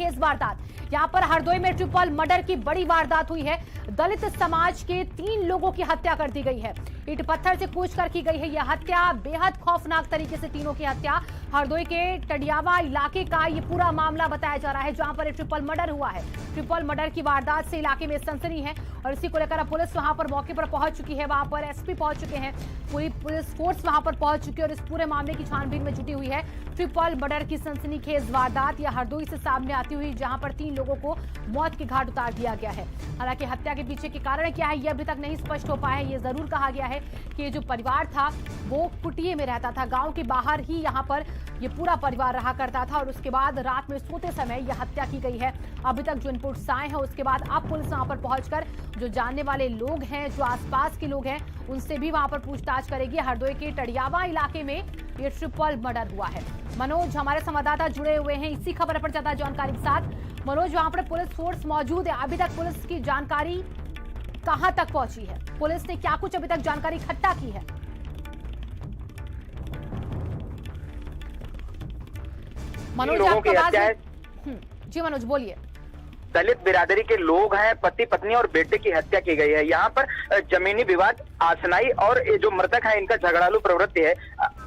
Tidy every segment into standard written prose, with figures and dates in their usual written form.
सनसनीखेज वारदात। यहाँ पर हरदोई में ट्रिपल मर्डर की बड़ी वारदात हुई है। दलित समाज के 3 लोगों की हत्या कर दी गई है। ईंट पत्थर से कूचकर की गई है यह हत्या। बेहद खौफनाक तरीके से तीनों की हत्या। हरदोई के टडियावा इलाके का ये पूरा मामला बताया जा रहा है, जहां पर एक ट्रिपल मर्डर हुआ है। ट्रिपल मर्डर की वारदात से इलाके में सनसनी है और इसी को लेकर अब पुलिस वहां पर मौके पर पहुंच चुकी है। वहां पर एसपी पहुंच चुके हैं, पूरी पुलिस फोर्स वहां पर पहुंच चुकी है और इस पूरे मामले की छानबीन में जुटी हुई है। ट्रिपल मर्डर की सनसनीखेज वारदात यह हरदोई से सामने आती हुई, जहां पर 3 लोगों को मौत के घाट उतार दिया गया है। हालांकि हत्या के पीछे के कारण क्या है ये अभी तक नहीं स्पष्ट हो पाया है। ये जरूर कहा गया है कि जो परिवार था वो कुटिये में रहता था, गांव के बाहर ही यहाँ पर ये पूरा परिवार रहा करता था और उसके बाद रात में सोते समय यह हत्या की गई है। अभी तक जो इनपुट्स आए हैं उसके बाद अब पुलिस वहां पर पहुंचकर जो जानने वाले लोग हैं, जो आसपास के लोग हैं, उनसे भी वहां पर पूछताछ करेगी। हरदोई के टडियावा इलाके में ये ट्रिपल मर्डर हुआ है। मनोज हमारे संवाददाता जुड़े हुए हैं इसी खबर पर ज्यादा जानकारी के साथ। मनोज, वहां पर पुलिस फोर्स मौजूद है, अभी तक पुलिस की जानकारी कहां तक पहुंची है? पुलिस ने क्या कुछ अभी तक जानकारी इकट्ठा की है? मनोज आपका आवाज जी मनोज बोलिए। दलित बिरादरी के लोग हैं, पति पत्नी और बेटे की हत्या की गई है। यहाँ पर जमीनी विवाद, आसनाई और ये जो मृतक है इनका झगड़ालू प्रवृत्ति है।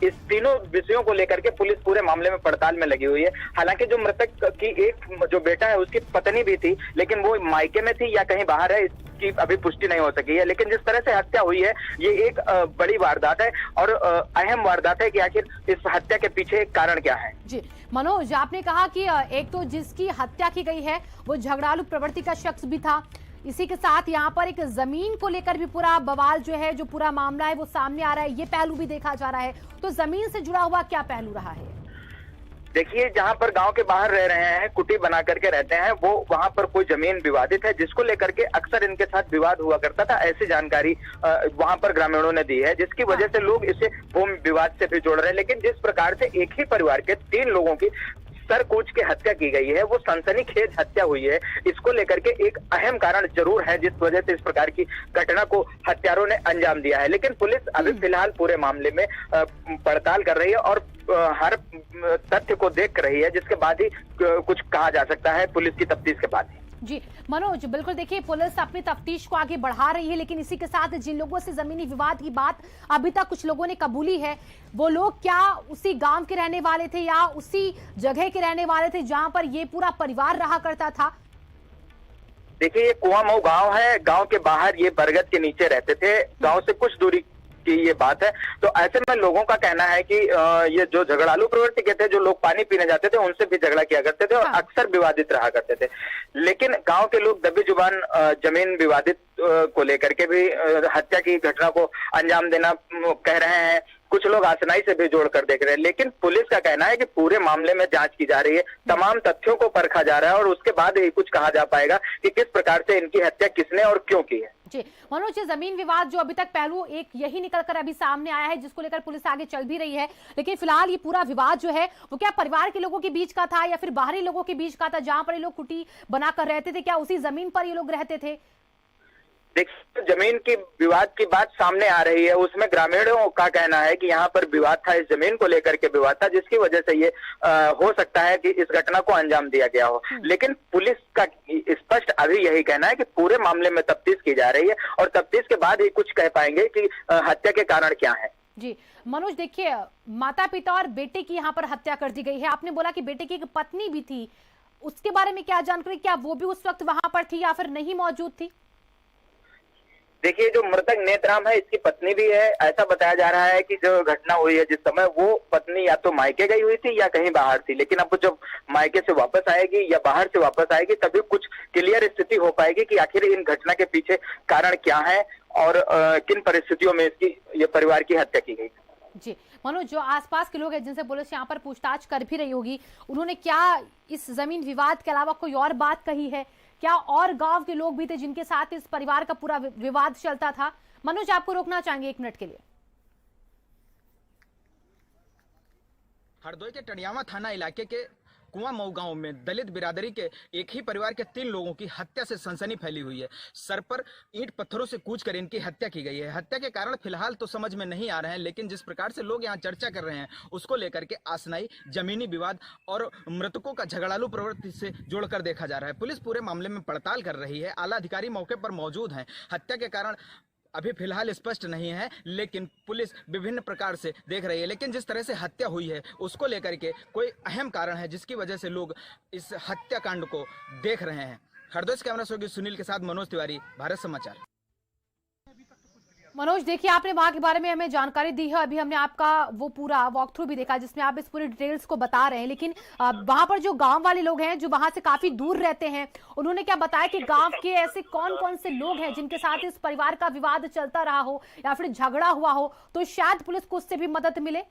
इस तीनों विषयों को लेकर के पुलिस पूरे मामले में पड़ताल में लगी हुई है। हालांकि जो मृतक की एक जो बेटा है उसकी पत्नी भी थी, लेकिन वो मायके में थी या कहीं बाहर है इसकी अभी पुष्टि नहीं हो सकी है। लेकिन जिस तरह से हत्या हुई है ये एक बड़ी वारदात है और अहम वारदात है कि आखिर इस हत्या के पीछे कारण क्या है। जी मनोज, आपने कहा कि एक तो जिसकी हत्या की गई है वो झगड़ालू प्रवृत्ति का शख्स भी था, इसी के साथ यहाँ पर एक जमीन को लेकर भी पूरा बवाल जो है, जो पूरा मामला है वो सामने आ रहा है, ये पहलू भी देखा जा रहा है। तो जमीन से जुड़ा हुआ क्या पहलू रहा है? देखिए, जहां पर गांव के बाहर रह रहे हैं, कुटी बना करके रहते हैं, वो वहां पर कोई जमीन विवादित है जिसको लेकर के अक्सर इनके साथ विवाद हुआ करता था। ऐसी जानकारी वहां पर ग्रामीणों ने दी है, जिसकी वजह से लोग इसे भूमि विवाद से भी जोड़ रहे हैं। लेकिन जिस प्रकार से एक ही परिवार के 3 लोगों की सर कूच के हत्या की गई है, वो सनसनीखेज हत्या हुई है। इसको लेकर के एक अहम कारण जरूर है जिस वजह से इस प्रकार की घटना को हत्यारों ने अंजाम दिया है। लेकिन पुलिस अभी फिलहाल पूरे मामले में पड़ताल कर रही है और हर तथ्य को देख रही है, जिसके बाद ही कुछ कहा जा सकता है पुलिस की तफ्तीश के बाद ही। जी मनोज, बिल्कुल देखिए पुलिस अपनी तफ्तीश को आगे बढ़ा रही है, लेकिन इसी के साथ जिन लोगों से जमीनी विवाद की बात अभी तक कुछ लोगों ने कबूली है, वो लोग क्या उसी गांव के रहने वाले थे या उसी जगह के रहने वाले थे जहां पर ये पूरा परिवार रहा करता था? देखिए, ये कुआमऊ गांव है, गांव के बाहर ये बरगद के नीचे रहते थे। गांव से कुछ दूरी की ये बात है। तो ऐसे में लोगों का कहना है कि ये जो झगड़ालू प्रवृत्ति के थे, जो लोग पानी पीने जाते थे उनसे भी झगड़ा किया करते थे और अक्सर विवादित रहा करते थे। लेकिन गांव के लोग दबी जुबान जमीन विवादित को लेकर के भी हत्या की घटना को अंजाम देना कह रहे हैं। कुछ लोग आसनाई से भी जोड़कर देख रहे हैं। लेकिन पुलिस का कहना है कि पूरे मामले में जांच की जा रही है, तमाम तथ्यों को परखा जा रहा है और उसके बाद ही कुछ कहा जा पाएगा कि किस प्रकार से इनकी हत्या किसने और क्यों की है। जी मनोज, जमीन विवाद जो अभी तक पहलू एक यही निकलकर अभी सामने आया है, जिसको लेकर पुलिस आगे चल भी रही है, लेकिन फिलहाल ये पूरा विवाद जो है वो क्या परिवार के लोगों के बीच का था या फिर बाहरी लोगों के बीच का था, जहां पर ये लोग कुटी बनाकर रहते थे? क्या उसी जमीन पर ये लोग रहते थे? देखिए, जमीन की विवाद की बात सामने आ रही है, उसमें ग्रामीणों का कहना है कि यहाँ पर विवाद था, इस जमीन को लेकर के विवाद था, जिसकी वजह से ये हो सकता है कि इस घटना को अंजाम दिया गया हो। लेकिन पुलिस का स्पष्ट अभी यही कहना है कि पूरे मामले में तफ्तीश की जा रही है और तफ्तीश के बाद ही कुछ कह पाएंगे कि हत्या के कारण क्या है। जी मनोज, देखिए माता पिता और बेटे की यहाँ पर हत्या कर दी गई है। आपने बोला कि बेटे की एक पत्नी भी थी, उसके बारे में क्या जानकारी? क्या वो भी उस वक्त वहां पर थी या फिर नहीं मौजूद थी? देखिए, जो मृतक नेतराम है इसकी पत्नी भी है। ऐसा बताया जा रहा है कि जो घटना हुई है जिस समय, वो पत्नी या तो मायके गई हुई थी या कहीं बाहर थी। लेकिन अब जब मायके से वापस आएगी या बाहर से वापस आएगी तभी कुछ क्लियर स्थिति हो पाएगी कि आखिर इन घटना के पीछे कारण क्या है और किन परिस्थितियों में इसकी ये परिवार की हत्या की गई। जी मनोज, जो आसपास के लोग हैं जिनसे पुलिस यहाँ पर पूछताछ कर भी रही होगी, उन्होंने क्या इस जमीन विवाद के अलावा कोई और बात कही है? क्या और गांव के लोग भी थे जिनके साथ इस परिवार का पूरा विवाद चलता था? मनोज, आपको रोकना चाहेंगे 1 मिनट के लिए। हरदोई के टडियावा थाना इलाके के कुआं मऊ गांव में दलित बिरादरी के एक ही परिवार के 3 लोगों की हत्या से सनसनी फैली हुई है। सर पर ईंट पत्थरों से कूच कर इनकी हत्या की गई है। हत्या के कारण फिलहाल तो समझ में नहीं आ रहे हैं, लेकिन जिस प्रकार से लोग यहाँ चर्चा कर रहे हैं उसको लेकर के आसनाई जमीनी विवाद और मृतकों का झगड़ालू प्रवृत्ति से जोड़कर देखा जा रहा है। पुलिस पूरे मामले में पड़ताल कर रही है। आला अधिकारी मौके पर मौजूद हैं। हत्या के कारण अभी फिलहाल स्पष्ट नहीं है, लेकिन पुलिस विभिन्न प्रकार से देख रही है। लेकिन जिस तरह से हत्या हुई है उसको लेकर के कोई अहम कारण है जिसकी वजह से लोग इस हत्याकांड को देख रहे हैं। हरदोई से कैमरा सहयोगी सुनील के साथ मनोज तिवारी, भारत समाचार। मनोज, देखिए आपने वहां के बारे में हमें जानकारी दी है। अभी हमने आपका वो पूरा वॉक थ्रू भी देखा जिसमें आप इस पूरी डिटेल्स को बता रहे हैं, लेकिन वहां पर जो गांव वाले लोग हैं जो वहां से काफी दूर रहते हैं, उन्होंने क्या बताया कि गांव के ऐसे कौन कौन से लोग हैं जिनके साथ इस परिवार का विवाद चलता रहा हो या फिर झगड़ा हुआ हो, तो शायद पुलिस को उससे भी मदद मिले।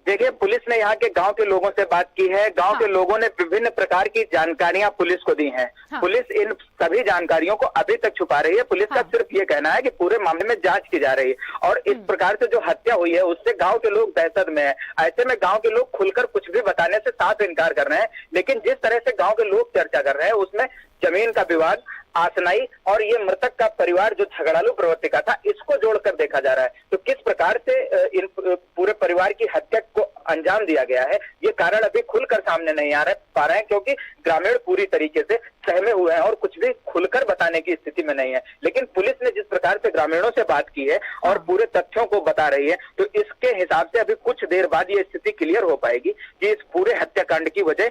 देखिए, पुलिस ने यहाँ के गांव के लोगों से बात की है। गांव के लोगों ने विभिन्न प्रकार की जानकारियां पुलिस को दी हैं। पुलिस इन सभी जानकारियों को अभी तक छुपा रही है। पुलिस का सिर्फ ये कहना है कि पूरे मामले में जांच की जा रही है और इस प्रकार से जो हत्या हुई है उससे गांव के लोग दहशत में है। ऐसे में गांव के लोग खुलकर कुछ भी बताने से साफ इनकार कर रहे हैं। लेकिन जिस तरह से गांव के लोग चर्चा कर रहे हैं उसमें जमीन का विवाद, आसनाई और ये मृतक का परिवार जो झगड़ालू प्रवृत्ति का था, इसको जोड़कर देखा जा रहा है। तो किस प्रकार से इन पूरे परिवार की हत्या को अंजाम दिया गया है, ये कारण अभी खुलकर सामने नहीं पा रहे हैं, क्योंकि ग्रामीण पूरी तरीके से सहमे हुए हैं और कुछ भी खुलकर बताने की स्थिति में नहीं है। लेकिन पुलिस ने जिस प्रकार से ग्रामीणों से बात की है और पूरे तथ्यों को बता रही है, तो इसके हिसाब से अभी कुछ देर बाद ये स्थिति क्लियर हो पाएगी कि इस पूरे हत्याकांड की वजह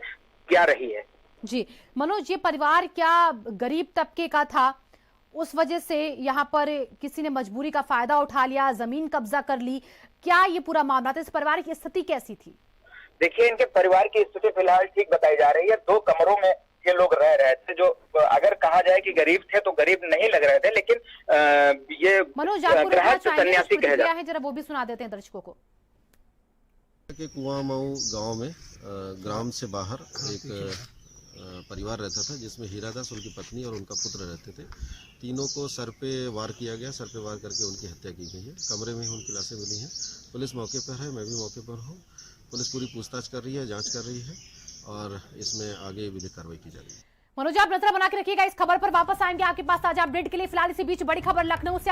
क्या रही है। जी मनोज, ये परिवार क्या गरीब तबके का था, उस वजह से यहाँ पर किसी ने मजबूरी का फायदा उठा लिया, जमीन कब्जा कर ली, क्या ये पूरा मामला था? इस परिवार की स्थिति कैसी थी? देखिए, इनके परिवार की स्थिति फिलहाल ठीक बताई जा रही है। 2 कमरों में ये लोग रह रहे थे, जो अगर कहा जाए कि गरीब थे तो गरीब नहीं लग रहे थे, लेकिन ये मनोज सन्यासी कहे जाते हैं। जरा वो भी सुना देते हैं दर्शकों को। कुआं मऊ गांव में ग्राम से बाहर एक परिवार रहता था जिसमें हीरादास, उनकी पत्नी और उनका पुत्र रहते थे। तीनों को सर पे वार किया गया। सर पे वार करके उनकी हत्या की गई है। कमरे में ही उनकी लाशें मिली हैं। पुलिस मौके पर है, मैं भी मौके पर हूँ। पुलिस पूरी पूछताछ कर रही है, जांच कर रही है और इसमें आगे विधिक कार्रवाई की जा रही है। मनोज, आप नजर बना के रखिएगा, इस खबर पर वापस आएंगे आपके पास ताजा अपडेट के लिए। फिलहाल इसी बीच बड़ी खबर लखनऊ से